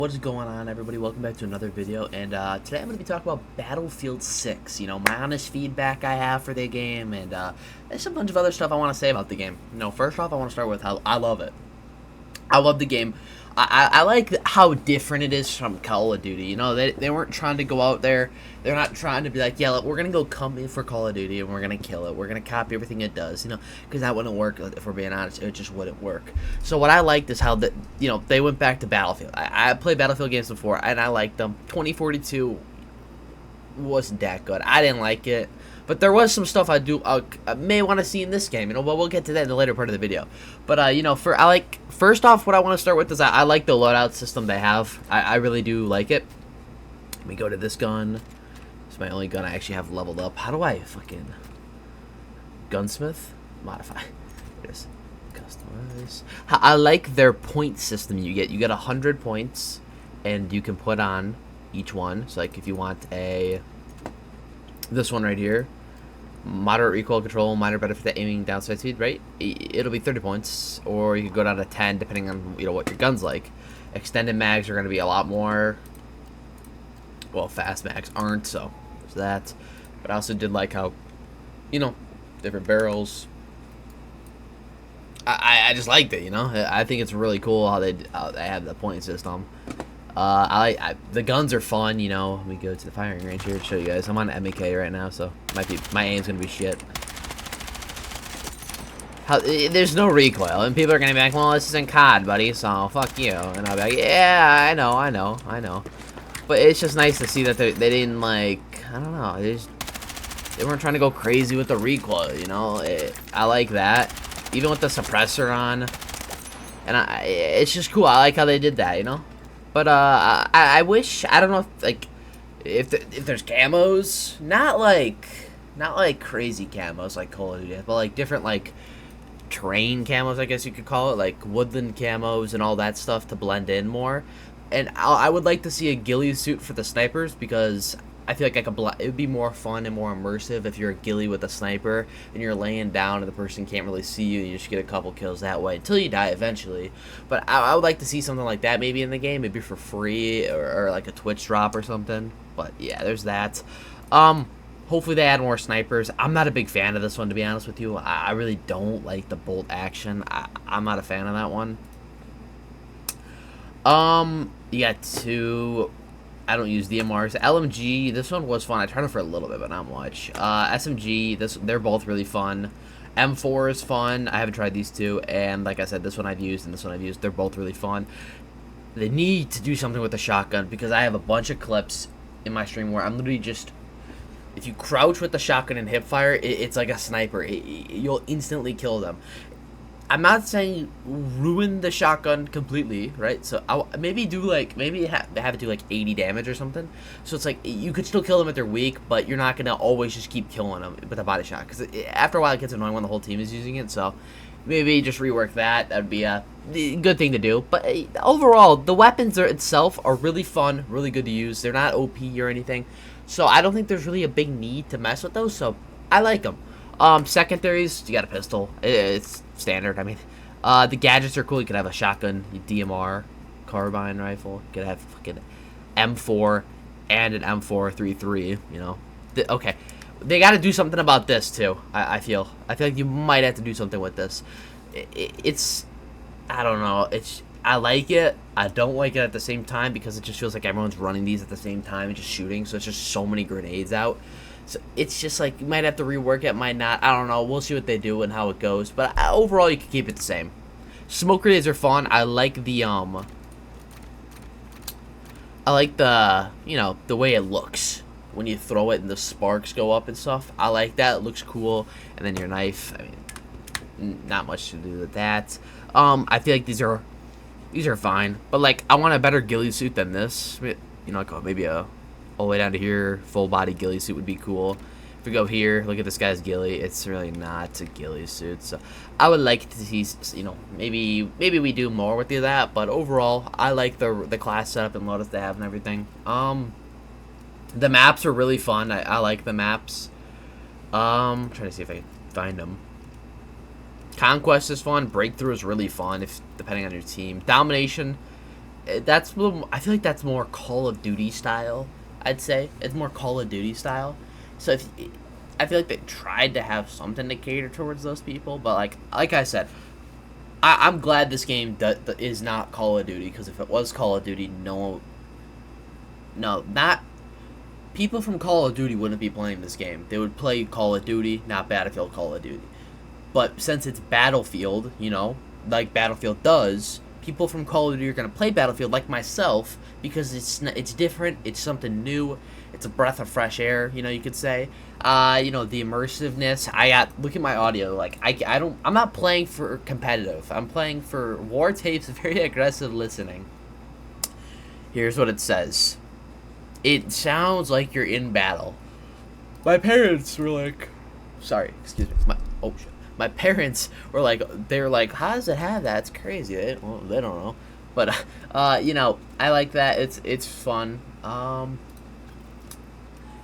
What is going on, everybody? Welcome back to another video, and today I'm going to be talking about Battlefield 6, my honest feedback I have for the game, and there's a bunch of other stuff I want to say about the game. First off, I want to start with how I love it. I love the game. I like how different it is from Call of Duty. They weren't trying to go out there. They're not trying to be like, yeah, we're going to go come in for Call of Duty and we're going to kill it. We're going to copy everything it does, because that wouldn't work, if we're being honest. It just wouldn't work. So what I liked is how, they went back to Battlefield. I played Battlefield games before, and I liked them. 2042 wasn't that good. I didn't like it. But there was some stuff I may want to see in this game, but we'll get to that in the later part of the video. But, first off, what I want to start with is I like the loadout system they have. I really do like it. Let me go to this gun. It's my only gun I actually have leveled up. How do I fucking... Gunsmith? Modify. It is. Customize. I like their point system you get. You get 100 points, and you can put on each one. So, like, if you want this one right here, moderate recoil control, minor benefit to aiming downside speed, right? It'll be 30 points, or you could go down to 10 depending on what your gun's like. Extended mags are going to be a lot more. Well, fast mags aren't, so there's that. But I also did like how, different barrels. I just liked it, I think it's really cool how they have the point system. The guns are fun, We go to the firing range here to show you guys. I'm on MEK right now, so my aim's gonna be shit. There's no recoil, and people are gonna be like, "Well, this isn't COD, buddy, so fuck you." And I'll be like, "Yeah, I know." But it's just nice to see that they didn't I don't know, they weren't trying to go crazy with the recoil, I like that, even with the suppressor on, and it's just cool. I like how they did that, But I wish, I don't know if there's camos, not like crazy camos like Call of Duty, but like different terrain camos, I guess you could call it, like woodland camos and all that stuff to blend in more. And I would like to see a ghillie suit for the snipers, because I feel like it would be more fun and more immersive if you're a ghillie with a sniper and you're laying down and the person can't really see you, and you just get a couple kills that way until you die eventually. But I would like to see something like that maybe in the game, maybe for free, or like a Twitch drop or something. But yeah, there's that. Hopefully they add more snipers. I'm not a big fan of this one, to be honest with you. I really don't like the bolt action. I'm not a fan of that one. You got two. I don't use DMRs. LMG, this one was fun. I tried it for a little bit, but not much. SMG, they're both really fun. M4 is fun. I haven't tried these two, and like I said, this one I've used and this one I've used. They're both really fun. They need to do something with the shotgun, because I have a bunch of clips in my stream where I'm literally just, if you crouch with the shotgun and hip fire, it's like a sniper. You'll instantly kill them. I'm not saying ruin the shotgun completely, right? So I'll maybe do maybe have it do 80 damage or something. So it's you could still kill them if they're weak, but you're not gonna always just keep killing them with a body shot, because after a while it gets annoying when the whole team is using it. So maybe just rework that. That'd be a good thing to do. But overall, the weapons itself are really fun, really good to use. They're not OP or anything, so I don't think there's really a big need to mess with those. So I like them. Secondaries, you got a pistol. It's standard. I mean, the gadgets are cool. You could have a shotgun, DMR, carbine rifle. You could have fucking M4 and an M433. Okay, they got to do something about this too. I feel like you might have to do something with this. It's, I don't know. I like it. I don't like it at the same time, because it just feels like everyone's running these at the same time and just shooting. So it's just so many grenades out. So it's just you might have to rework it, might not. I don't know. We'll see what they do and how it goes. But overall, you can keep it the same. Smoke grenades are fun. I like the the way it looks when you throw it and the sparks go up and stuff. I like that. It looks cool. And then your knife. I mean, not much to do with that. I feel like these are fine. But I want a better ghillie suit than this. Maybe all the way down to here, full body ghillie suit would be cool. If we go here, look at this guy's ghillie. It's really not a ghillie suit. So I would like to see, maybe we do more with that. But overall, I like the class setup and loadouts they have and everything. The maps are really fun. I like the maps. Trying to see if I can find them. Conquest is fun. Breakthrough is really fun, depending on your team. Domination, I feel like that's more Call of Duty style. I'd say it's more Call of Duty style. So if I feel like they tried to have something to cater towards those people, but like I said, I'm glad this game is not Call of Duty, because if it was Call of Duty, not people from Call of Duty wouldn't be playing this game. They would play Call of Duty, not Battlefield Call of Duty. But since it's Battlefield, like Battlefield does, people from Call of Duty are going to play Battlefield, like myself, because it's different, it's something new, it's a breath of fresh air, you could say. The immersiveness. Look at my audio. Like I'm not playing for competitive. I'm playing for War Tapes, very aggressive listening. Here's what it says. It sounds like you're in battle. My parents were like, sorry, excuse me. My parents were like, how does it have that? It's crazy. They don't know. But I like that. It's fun.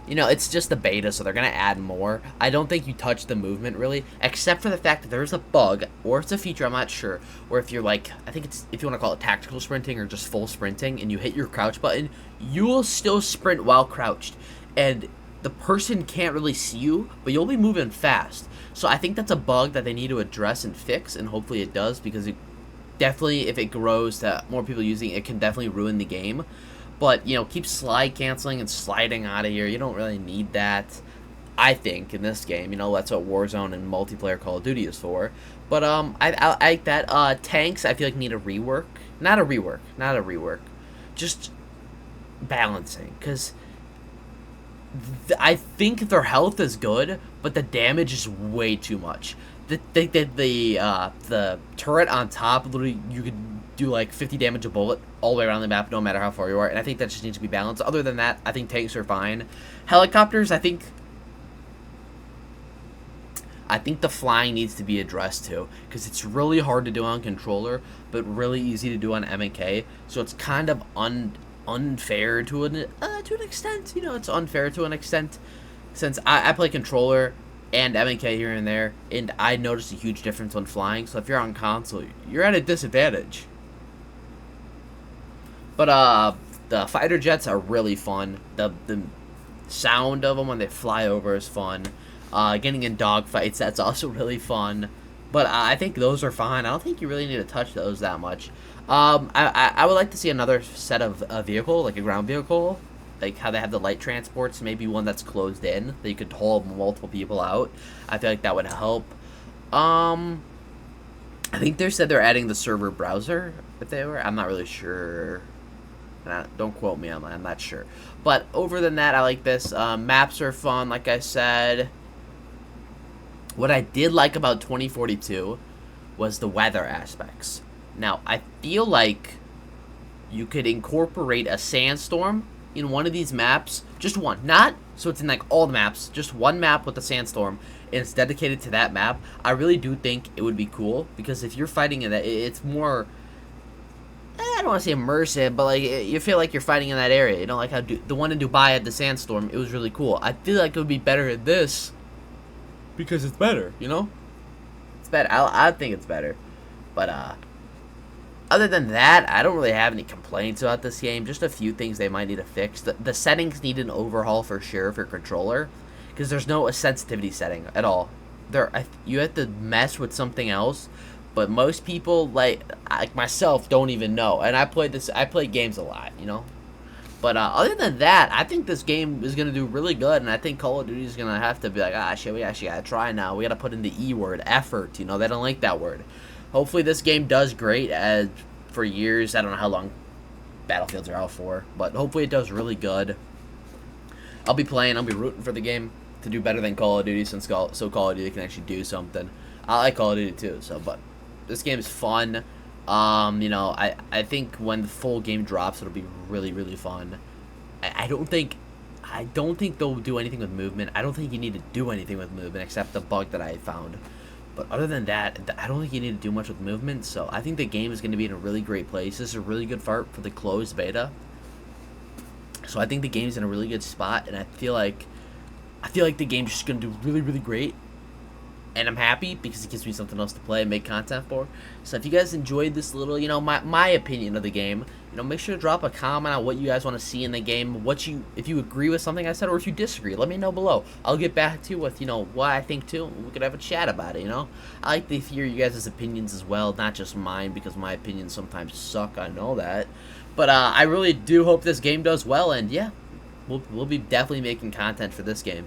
It's just the beta, so they're gonna add more. I don't think you touch the movement really, except for the fact that there's a bug, or it's a feature, I'm not sure, where if you're I think it's, if you want to call it tactical sprinting or just full sprinting, and you hit your crouch button, you will still sprint while crouched, and the person can't really see you, but you'll be moving fast. So I think that's a bug that they need to address and fix, and hopefully it does, because it definitely, if it grows to more people using it, can definitely ruin the game. But, keep slide canceling and sliding out of here. You don't really need that, I think, in this game. That's what Warzone and multiplayer Call of Duty is for. But, I like that. Tanks, I feel like, need a rework. Not a rework. Just balancing. Because I think their health is good, but the damage is way too much. The turret on top, literally, you could do 50 damage a bullet all the way around the map, no matter how far you are, and I think that just needs to be balanced. Other than that, I think tanks are fine. Helicopters, I think the flying needs to be addressed too, because it's really hard to do on controller, but really easy to do on M&K, so it's kind of unfair to an extent. It's unfair to an extent, since I play controller and M&K here and there, and I noticed a huge difference when flying, so if you're on console, you're at a disadvantage. But the fighter jets are really fun. The sound of them when they fly over is fun. Getting in dogfights, that's also really fun. But I think those are fine. I don't think you really need to touch those that much. I would like to see another set of a vehicle, like a ground vehicle, like how they have the light transports, maybe one that's closed in, that you could haul multiple people out. I feel like that would help. I think they said they're adding the server browser, if they were. I'm not really sure. Don't quote me on that, I'm not sure. But over than that, I like this. Maps are fun, like I said. What I did like about 2042 was the weather aspects. Now, I feel like you could incorporate a sandstorm in one of these maps. Just one. Not so it's in all the maps. Just one map with a sandstorm, and it's dedicated to that map. I really do think it would be cool, because if you're fighting in that, it's more, I don't want to say immersive, but you feel like you're fighting in that area. Like how the one in Dubai had the sandstorm. It was really cool. I feel like it would be better at this, because it's better. It's better. I think it's better. But other than that, I don't really have any complaints about this game. Just a few things they might need to fix. The settings need an overhaul for sure for controller, because there's no sensitivity setting at all. You have to mess with something else. But most people, like myself, don't even know. And I play games a lot, But other than that, I think this game is going to do really good. And I think Call of Duty is going to have to be like, shit, we actually got to try now. We got to put in the E word, effort. They don't like that word. Hopefully this game does great for years. I don't know how long Battlefields are out for. But hopefully it does really good. I'll be rooting for the game to do better than Call of Duty, since Call of Duty can actually do something. I like Call of Duty too, but this game is fun. I think when the full game drops, it'll be really, really fun. I don't think they'll do anything with movement. I don't think you need to do anything with movement except the bug that I found. But other than that, I don't think you need to do much with movement. So I think the game is going to be in a really great place. This is a really good start for the closed beta. So I think the game's in a really good spot, and I feel like the game's just going to do really, really great. and I'm happy because it gives me something else to play and make content for. So if you guys enjoyed this little, my opinion of the game, make sure to drop a comment on what you guys want to see in the game, if you agree with something I said, or if you disagree, let me know below. I'll get back to you with, what I think too. We could have a chat about it, I like to hear you guys' opinions as well, not just mine, because my opinions sometimes suck, I know that. But I really do hope this game does well, and yeah, we'll be definitely making content for this game.